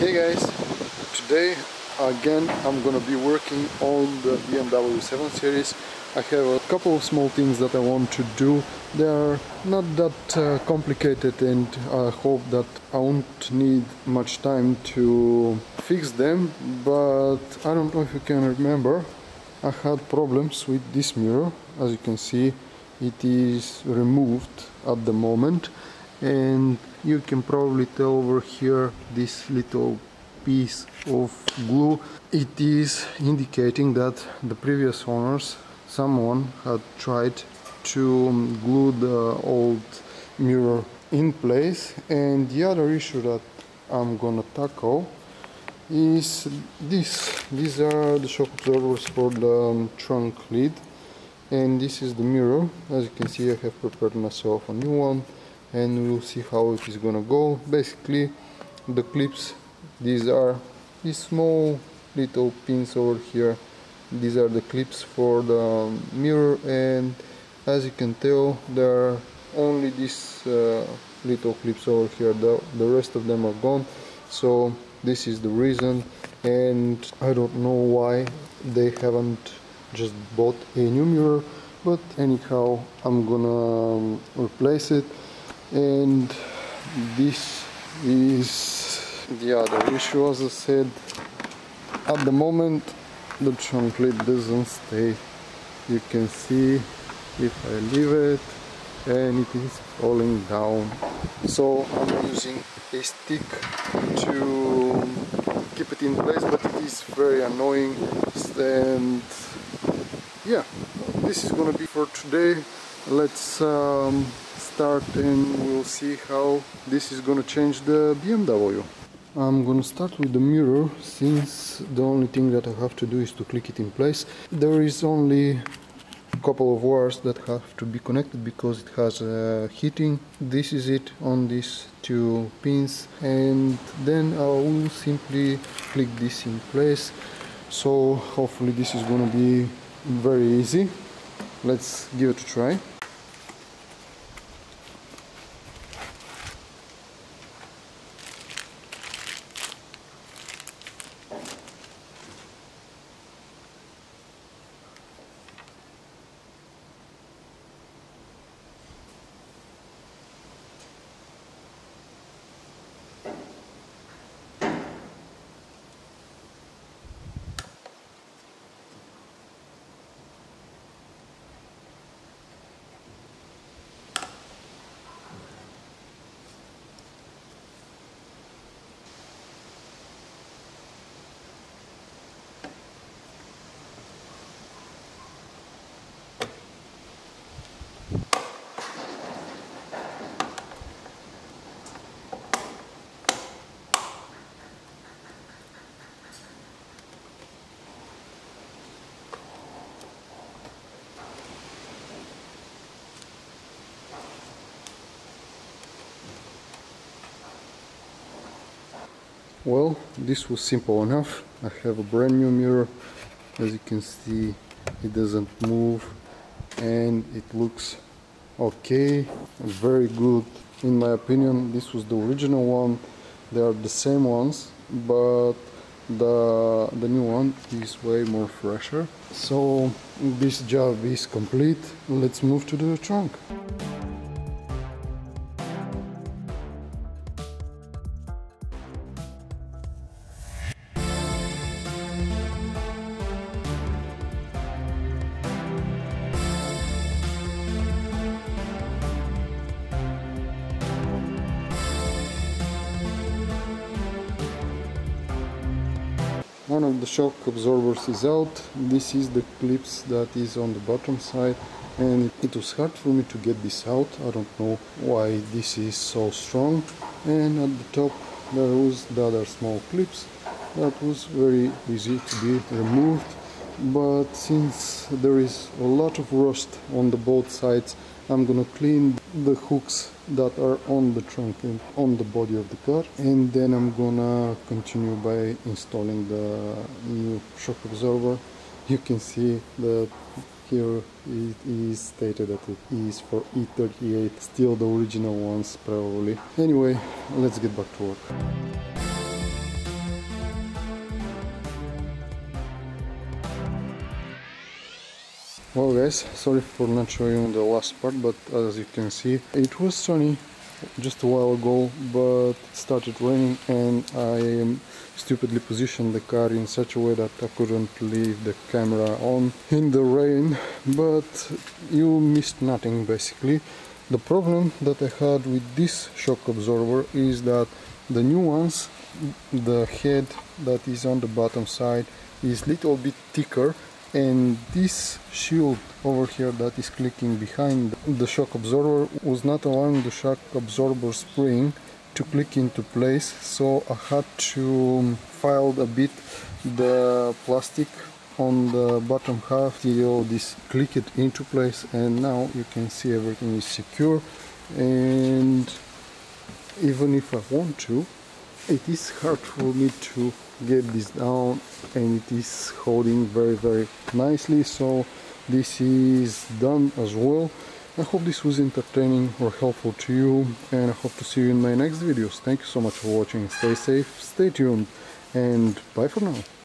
Hey guys, today again I'm gonna be working on the BMW 7 Series. I have a couple of small things that I want to do. They are not that complicated, and I hope that I won't need much time to fix them, but I don't know if you can remember, I had problems with this mirror. As you can see, it is removed at the moment, and you can probably tell over here this little piece of glue. It is indicating that the previous owners, someone had tried to glue the old mirror in place. And the other issue that I'm gonna tackle is this. These are the shock absorbers for the trunk lid, and this is the mirror. As you can see, I have prepared myself a new one, and we'll see how it is gonna go. Basically, the clips, these are these small little pins over here. These are the clips for the mirror, and as you can tell, there are only these little clips over here. The rest of them are gone, so this is the reason, and I don't know why they haven't just bought a new mirror, but anyhow, I'm gonna replace it. And this is the other issue. As I said, at the moment the trunk lid doesn't stay. You can see if I leave it, and it is falling down, so I'm using a stick to keep it in place, but it is very annoying. And yeah, this is gonna be for today. Let's start, and we'll see how this is gonna change the BMW. I'm gonna start with the mirror, since the only thing that I have to do is to click it in place. There is only a couple of wires that have to be connected because it has a heating. This is it on these two pins, and then I will simply click this in place. So hopefully this is gonna be very easy. Let's give it a try. Well, this was simple enough. I have a brand new mirror. As you can see, it doesn't move, and it looks okay, very good. In my opinion, this was the original one. They are the same ones, but the new one is way more fresher. So this job is complete. Let's move to the trunk. One of the shock absorbers is out. This is the clips that is on the bottom side, and it was hard for me to get this out. I don't know why this is so strong. And at the top there was the other small clips that was very easy to be removed, but since there is a lot of rust on the both sides, I'm gonna clean the hooks that are on the trunk and on the body of the car, and then I'm gonna continue by installing the new shock absorber. You can see that here it is stated that it is for E38, still the original ones probably. Anyway, let's get back to work. Well guys, sorry for not showing you the last part, but as you can see, it was sunny just a while ago, but it started raining and I stupidly positioned the car in such a way that I couldn't leave the camera on in the rain, but you missed nothing basically. The problem that I had with this shock absorber is that the new ones, the head that is on the bottom side is little bit thicker, and this shield over here that is clicking behind the shock absorber was not allowing the shock absorber spring to click into place, so I had to file a bit the plastic on the bottom half till this click it into place, and now you can see everything is secure. And even if I want to, it is hard for me to get this down, and it is holding very nicely, so this is done as well. I hope this was entertaining or helpful to you, and I hope to see you in my next videos. Thank you so much for watching. Stay safe, stay tuned, and bye for now.